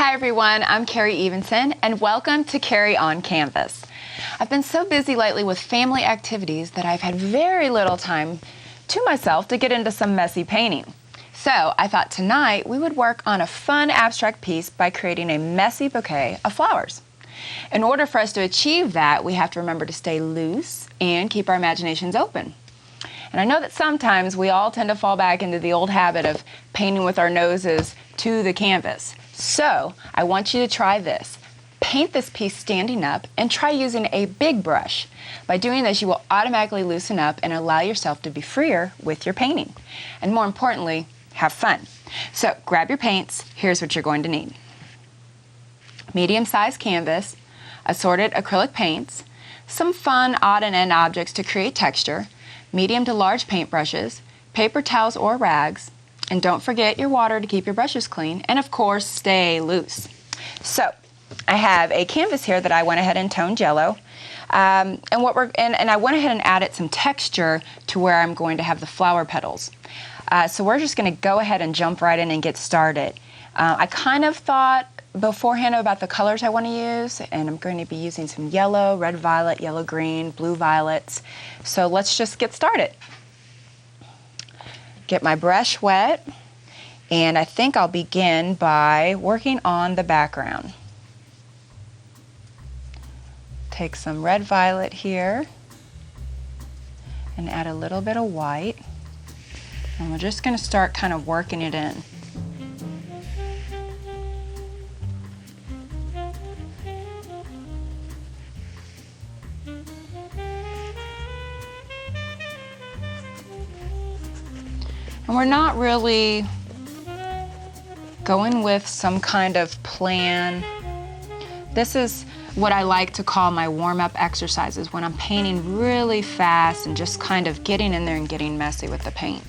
Hi everyone, I'm Karrie Evenson and welcome to Karrie on Canvas. I've been so busy lately with family activities that I've had very little time to myself to get into some messy painting. So I thought tonight we would work on a fun abstract piece by creating a messy bouquet of flowers. In order for us to achieve that, we have to remember to stay loose and keep our imaginations open. And I know that sometimes we all tend to fall back into the old habit of painting with our noses to the canvas. So I want you to try this. Paint this piece standing up and try using a big brush. By doing this, you will automatically loosen up and allow yourself to be freer with your painting. And more importantly, have fun. So grab your paints. Here's what you're going to need. Medium-sized canvas, assorted acrylic paints, some fun odd and end objects to create texture, medium to large paintbrushes, paper towels or rags, and don't forget your water to keep your brushes clean, and of course, stay loose. So, I have a canvas here that I went ahead and toned yellow, and I went ahead and added some texture to where I'm going to have the flower petals. So we're just going to go ahead and jump right in and get started. I kind of thought beforehand about the colors I want to use, and I'm going to be using some yellow, red violet, yellow green, blue violets. So let's just get started. Get my brush wet, and I think I'll begin by working on the background. Take some red violet here and add a little bit of white, and we're just going to start kind of working it in. And we're not really going with some kind of plan. This is what I like to call my warm-up exercises, when I'm painting really fast and just kind of getting in there and getting messy with the paint.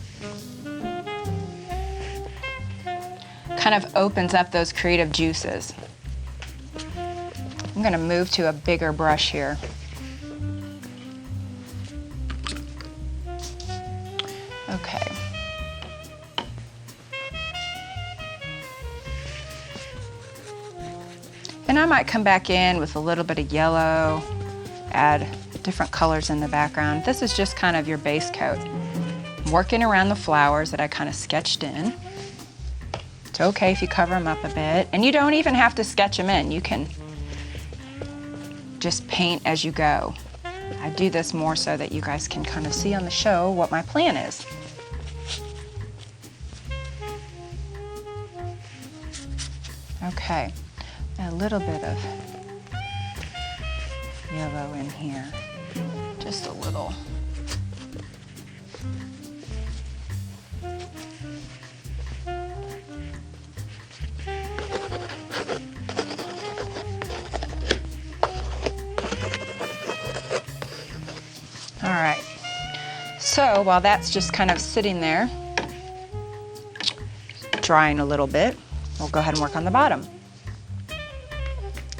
Kind of opens up those creative juices. I'm going to move to a bigger brush here. Okay. Then I might come back in with a little bit of yellow, add different colors in the background. This is just kind of your base coat. I'm working around the flowers that I kind of sketched in. It's okay if you cover them up a bit, and you don't even have to sketch them in. You can just paint as you go. I do this more so that you guys can kind of see on the show what my plan is. Okay. A little bit of yellow in here, just a little. All right, so while that's just kind of sitting there, drying a little bit, we'll go ahead and work on the bottom.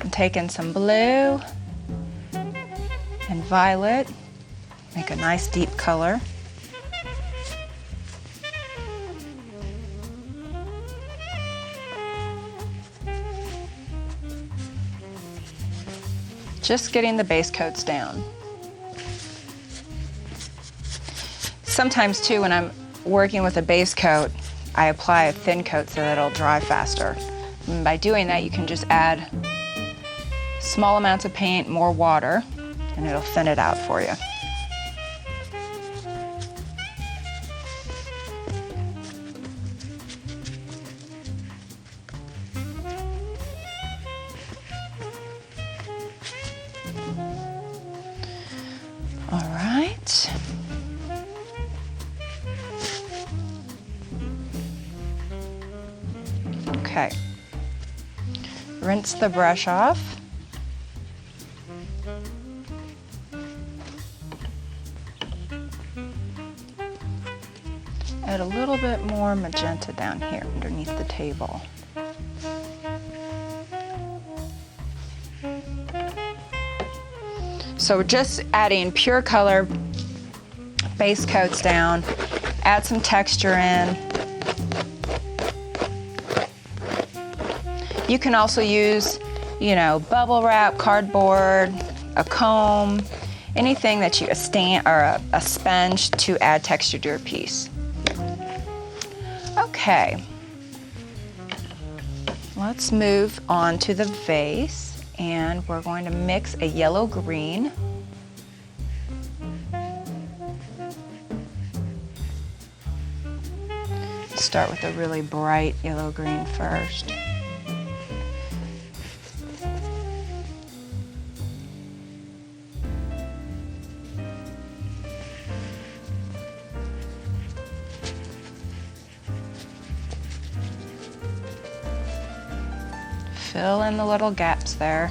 I'm taking some blue and violet, make a nice deep color. Just getting the base coats down. Sometimes too, when I'm working with a base coat, I apply a thin coat so that it'll dry faster. And by doing that, you can just add small amounts of paint, more water, and it'll thin it out for you. All right. Okay. Rinse the brush off. Add a little bit more magenta down here underneath the table. So we're just adding pure color, base coats down, add some texture in. You can also use, you know, bubble wrap, cardboard, a comb, anything that a sponge to add texture to your piece. Okay, let's move on to the vase, and we're going to mix a yellow-green. Start with a really bright yellow-green first. Fill in the little gaps there.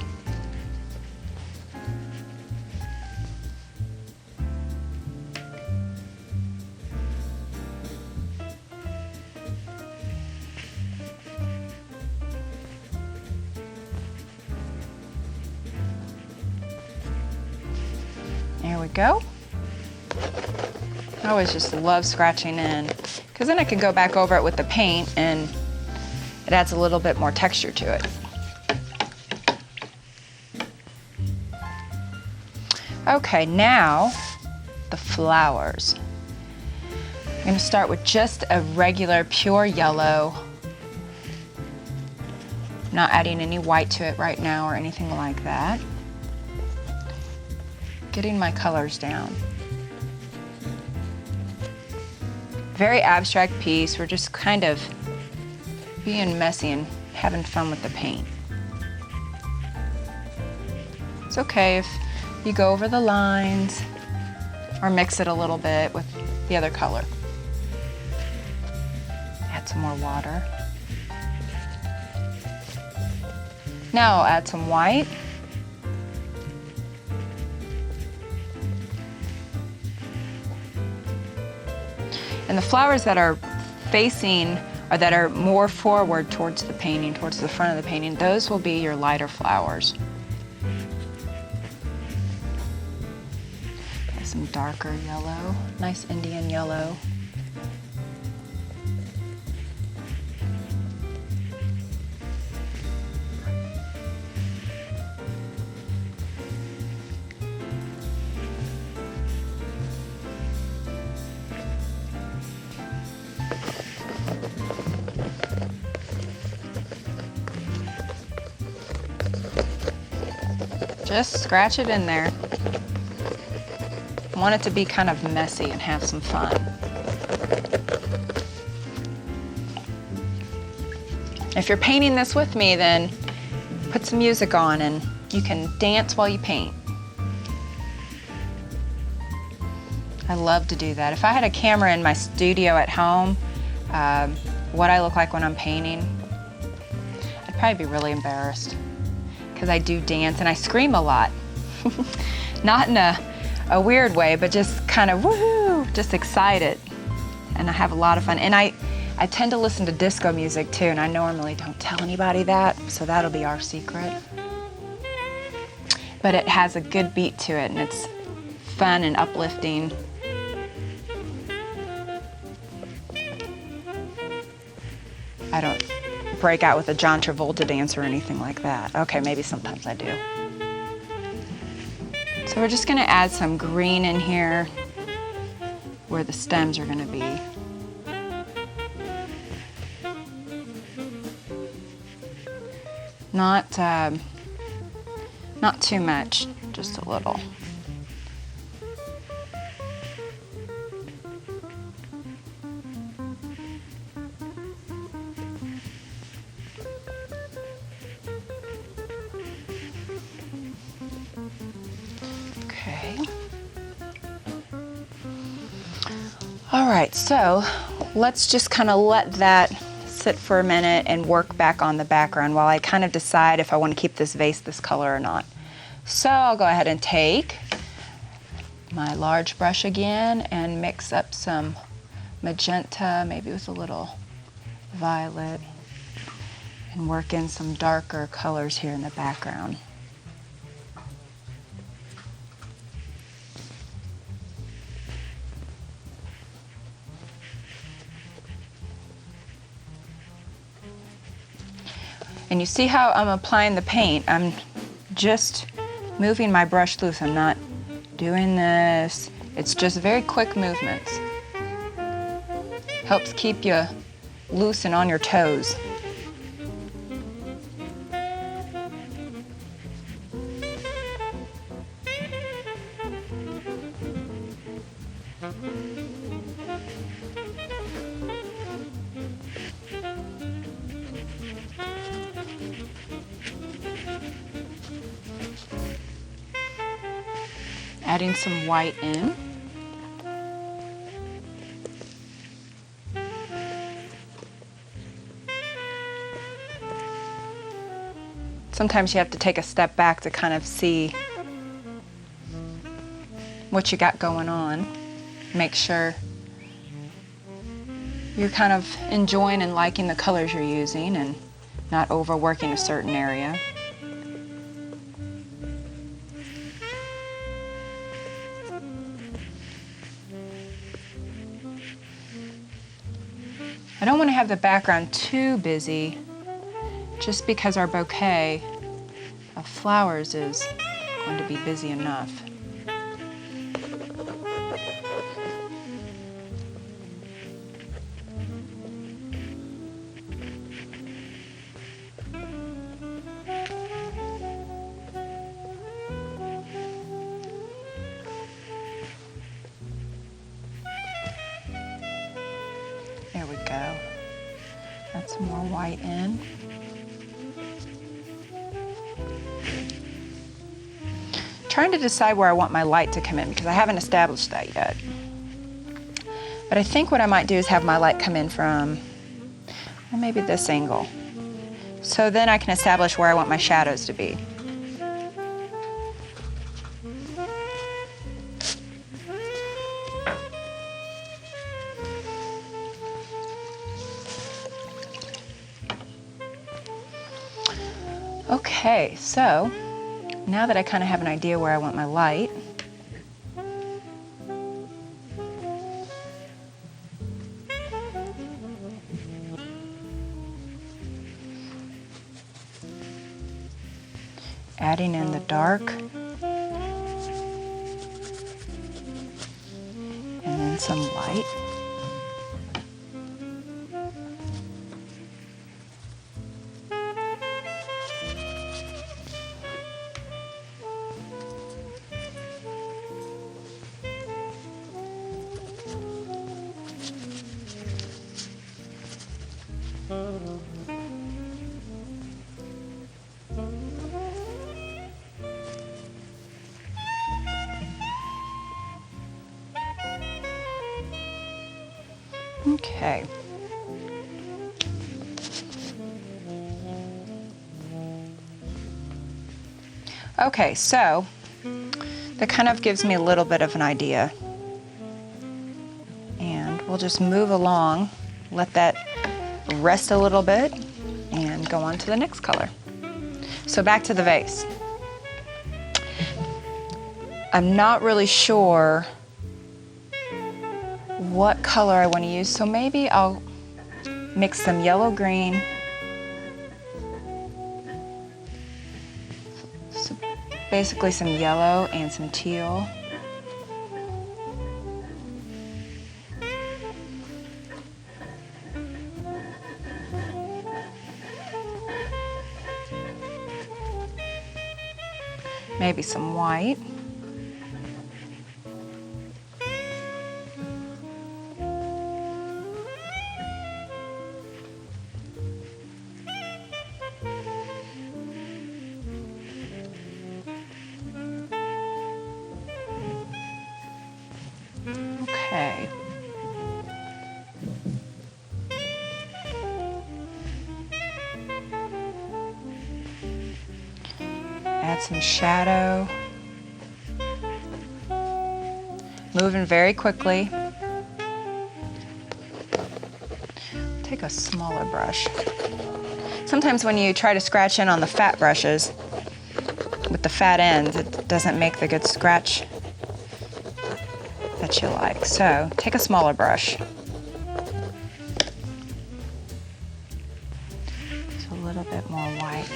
There we go. I always just love scratching in, because then I can go back over it with the paint and it adds a little bit more texture to it. Okay, now the flowers. I'm going to start with just a regular pure yellow. Not adding any white to it right now or anything like that. Getting my colors down. Very abstract piece. We're just kind of being messy and having fun with the paint. It's okay if you go over the lines or mix it a little bit with the other color. Add some more water. Now I'll add some white. And the flowers that are facing, or that are more forward towards the painting, towards the front of the painting, those will be your lighter flowers. Some darker yellow, nice Indian yellow. Just scratch it in there. I want it to be kind of messy and have some fun. If you're painting this with me, then put some music on and you can dance while you paint. I love to do that. If I had a camera in my studio at home, what I look like when I'm painting, I'd probably be really embarrassed, because I do dance and I scream a lot. Not in a weird way, but just kind of woohoo, just excited. And I have a lot of fun. And I tend to listen to disco music too, and I normally don't tell anybody that, so that'll be our secret. But it has a good beat to it, and it's fun and uplifting. I don't break out with a John Travolta dance or anything like that. Okay, maybe sometimes I do. So we're just gonna add some green in here where the stems are gonna be. Not too much, just a little. Okay. All right, so let's just kind of let that sit for a minute and work back on the background while I kind of decide if I want to keep this vase this color or not. So I'll go ahead and take my large brush again and mix up some magenta, maybe with a little violet, and work in some darker colors here in the background. And you see how I'm applying the paint? I'm just moving my brush loose. I'm not doing this. It's just very quick movements. Helps keep you loose and on your toes. Adding some white in. Sometimes you have to take a step back to kind of see what you got going on. Make sure you're kind of enjoying and liking the colors you're using and not overworking a certain area. I don't want to have the background too busy, just because our bouquet of flowers is going to be busy enough. There we go. Add some more white in. Trying to decide where I want my light to come in because I haven't established that yet. But I think what I might do is have my light come in from, well, maybe this angle. So then I can establish where I want my shadows to be. Okay, so now that I kind of have an idea where I want my light, adding in the dark, and then some light. Okay. Okay, so that kind of gives me a little bit of an idea. And we'll just move along, let that rest a little bit, and go on to the next color. So back to the vase. I'm not really sure what color I want to use, so maybe I'll mix some yellow green, so basically some yellow and some teal. Maybe some white. Okay. Add some shadow. Moving very quickly. Take a smaller brush. Sometimes when you try to scratch in on the fat brushes with the fat ends, it doesn't make the good scratch that you like. So take a smaller brush. Just a little little bit more white.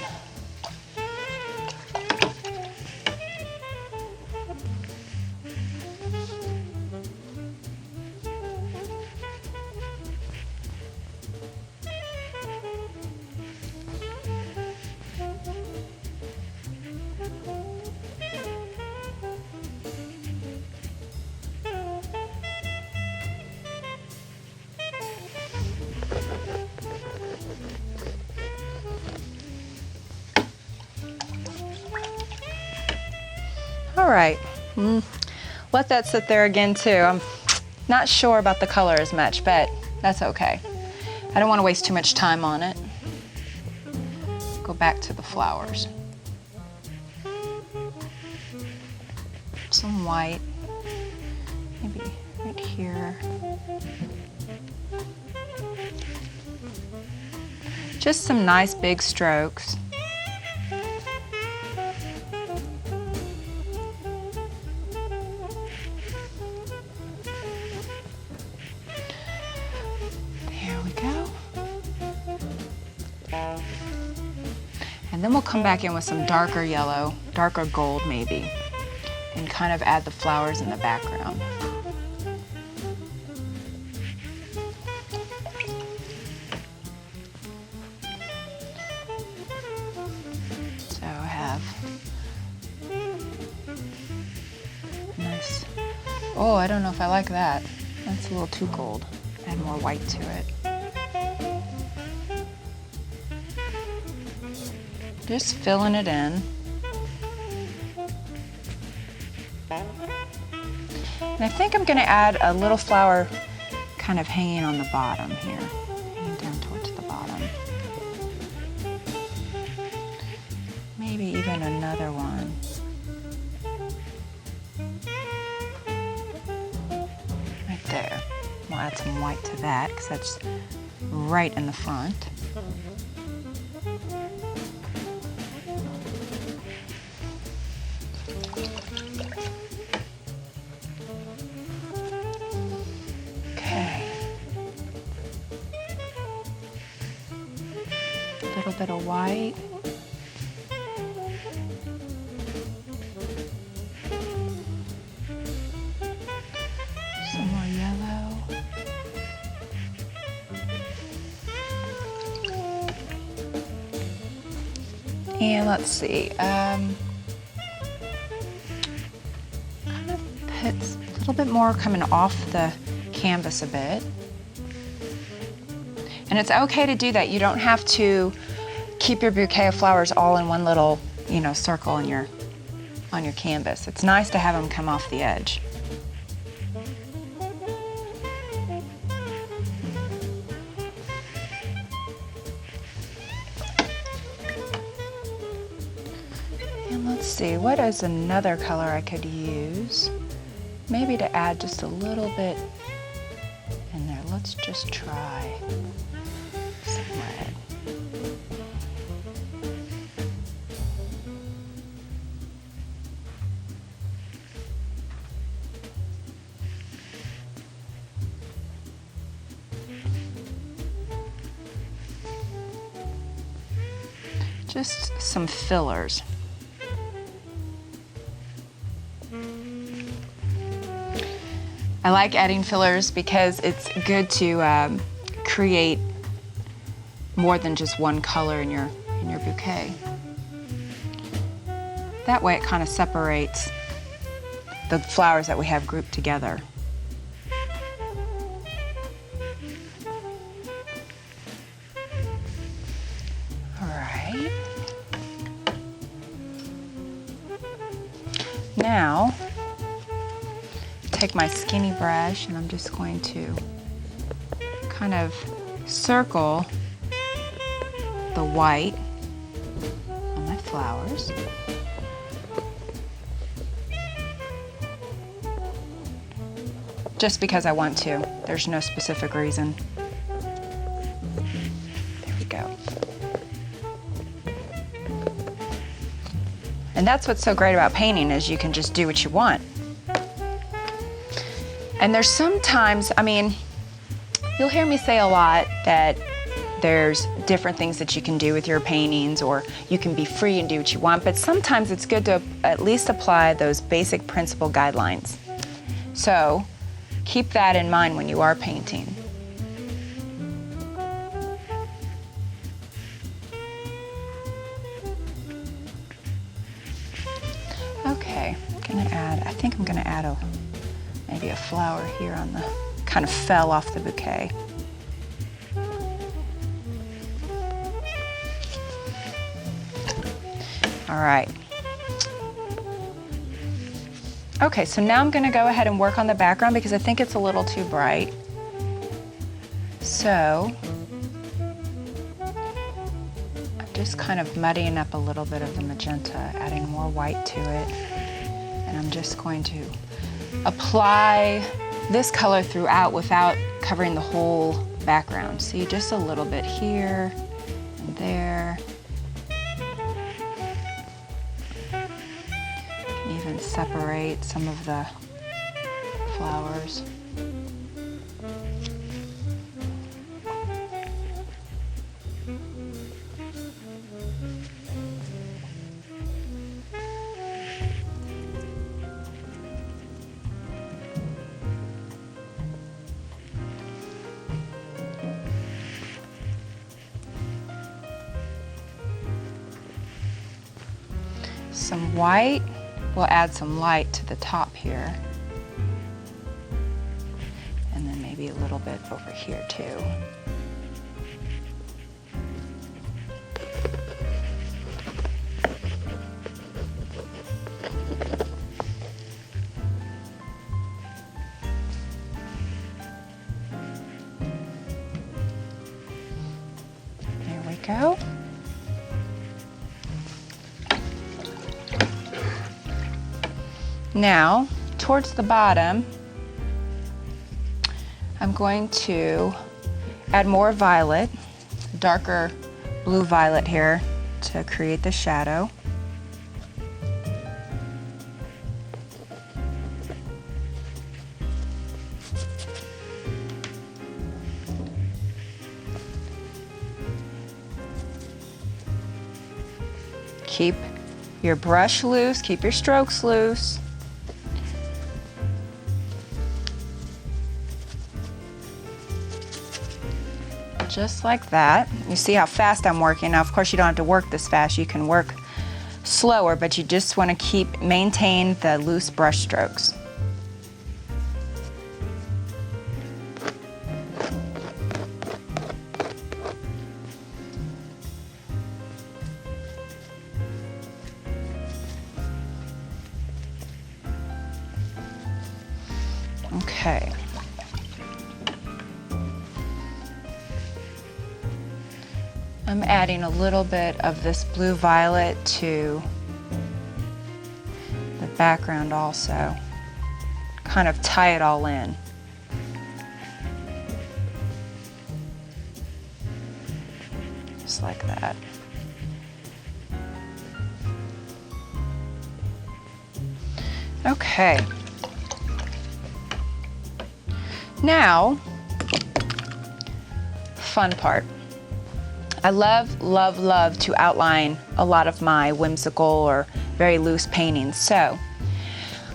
All right, let that sit there again too. I'm not sure about the color as much, but that's okay. I don't want to waste too much time on it. Go back to the flowers. Some white, maybe right here. Just some nice big strokes. And then we'll come back in with some darker yellow, darker gold maybe, and kind of add the flowers in the background. So I have nice, oh, I don't know if I like that. That's a little too gold. Add more white to it. Just filling it in. And I think I'm going to add a little flower kind of hanging on the bottom here, hanging down towards the bottom. Maybe even another one. Right there. We'll add some white to that because that's right in the front. A little bit of white. Some more yellow. And let's see, kind of put a little bit more coming off the canvas a bit. And it's okay to do that. You don't have to keep your bouquet of flowers all in one little, circle on your canvas. It's nice to have them come off the edge. And let's see, what is another color I could use? Maybe to add just a little bit in there. Let's just try some red. Just some fillers. I like adding fillers because it's good to create more than just one color in your bouquet. That way it kind of separates the flowers that we have grouped together. All right. Now, take my skinny brush and I'm just going to kind of circle the white on my flowers. Just because I want to. There's no specific reason. There we go. And that's what's so great about painting, is you can just do what you want. And there's sometimes, you'll hear me say a lot that there's different things that you can do with your paintings, or you can be free and do what you want, but sometimes it's good to at least apply those basic principle guidelines. So keep that in mind when you are painting. Okay, I think I'm gonna add maybe a flower here on the, kind of fell off the bouquet. All right. Okay, so now I'm gonna go ahead and work on the background because I think it's a little too bright. So, I'm just kind of muddying up a little bit of the magenta, adding more white to it. And I'm just going to apply this color throughout without covering the whole background. See, just a little bit here and there. Can even separate some of the flowers. Some white, we'll add some light to the top here. And then maybe a little bit over here too. There we go. Now, towards the bottom, I'm going to add more violet, darker blue violet here to create the shadow. Keep your brush loose, keep your strokes loose. Just like that. You see how fast I'm working. Now, of course, you don't have to work this fast. You can work slower, but you just want to maintain the loose brush strokes. Okay. I'm adding a little bit of this blue violet to the background also. Kind of tie it all in. Just like that. Okay. Now, fun part. I love, love, love to outline a lot of my whimsical or very loose paintings. So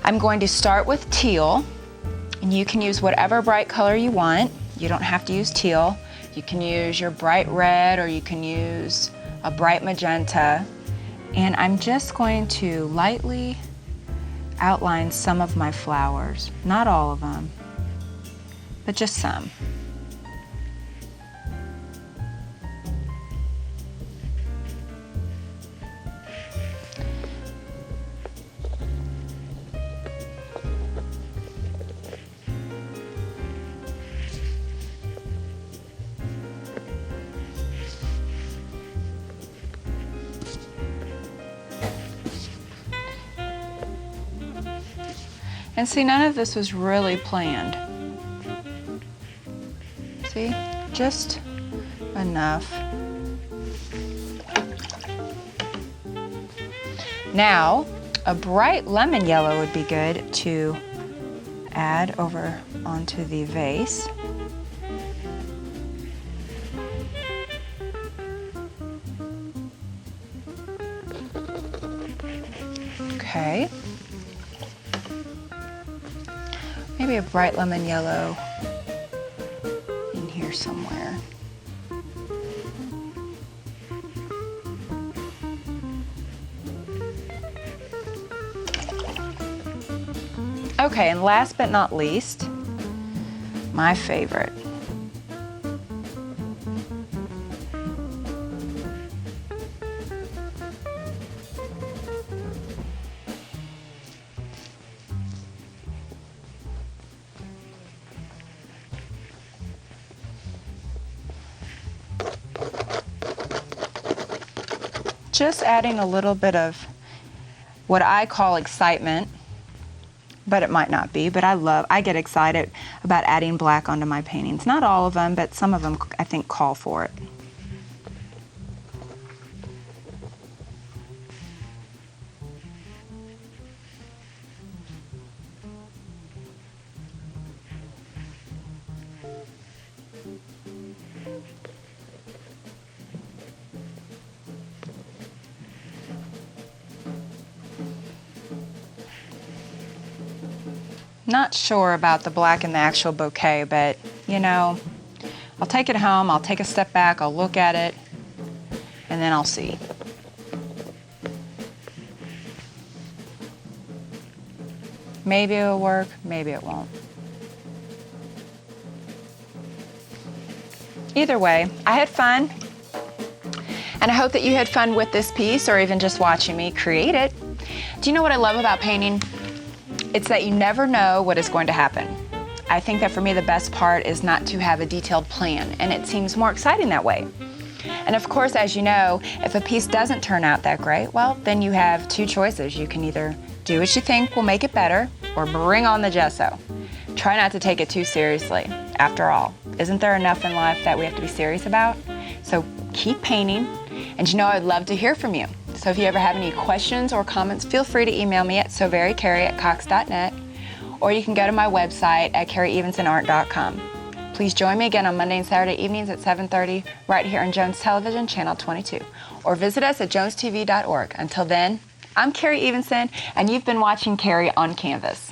I'm going to start with teal, and you can use whatever bright color you want. You don't have to use teal. You can use your bright red, or you can use a bright magenta. And I'm just going to lightly outline some of my flowers. Not all of them, but just some. And see, none of this was really planned. See, just enough. Now, a bright lemon yellow would be good to add over onto the vase. Okay. Maybe a bright lemon yellow in here somewhere. Okay, and last but not least, my favorite. Just adding a little bit of what I call excitement, but it might not be, but I get excited about adding black onto my paintings. Not all of them, but some of them I think call for it. Not sure about the black in the actual bouquet, but you know, I'll take it home, I'll take a step back, I'll look at it, and then I'll see. Maybe it'll work, maybe it won't. Either way, I had fun, and I hope that you had fun with this piece or even just watching me create it. Do you know what I love about painting? It's that you never know what is going to happen. I think that for me the best part is not to have a detailed plan, and it seems more exciting that way. And of course, as you know, if a piece doesn't turn out that great, well, then you have two choices. You can either do what you think will make it better or bring on the gesso. Try not to take it too seriously. After all, isn't there enough in life that we have to be serious about? So keep painting, and you know I'd love to hear from you. So if you ever have any questions or comments, feel free to email me at soverycarrie@cox.net, or you can go to my website at karrievensonart.com. Please join me again on Monday and Saturday evenings at 7:30 right here on Jones Television, Channel 22, or visit us at jonestv.org. Until then, I'm Karrie Evenson, and you've been watching Karrie on Canvas.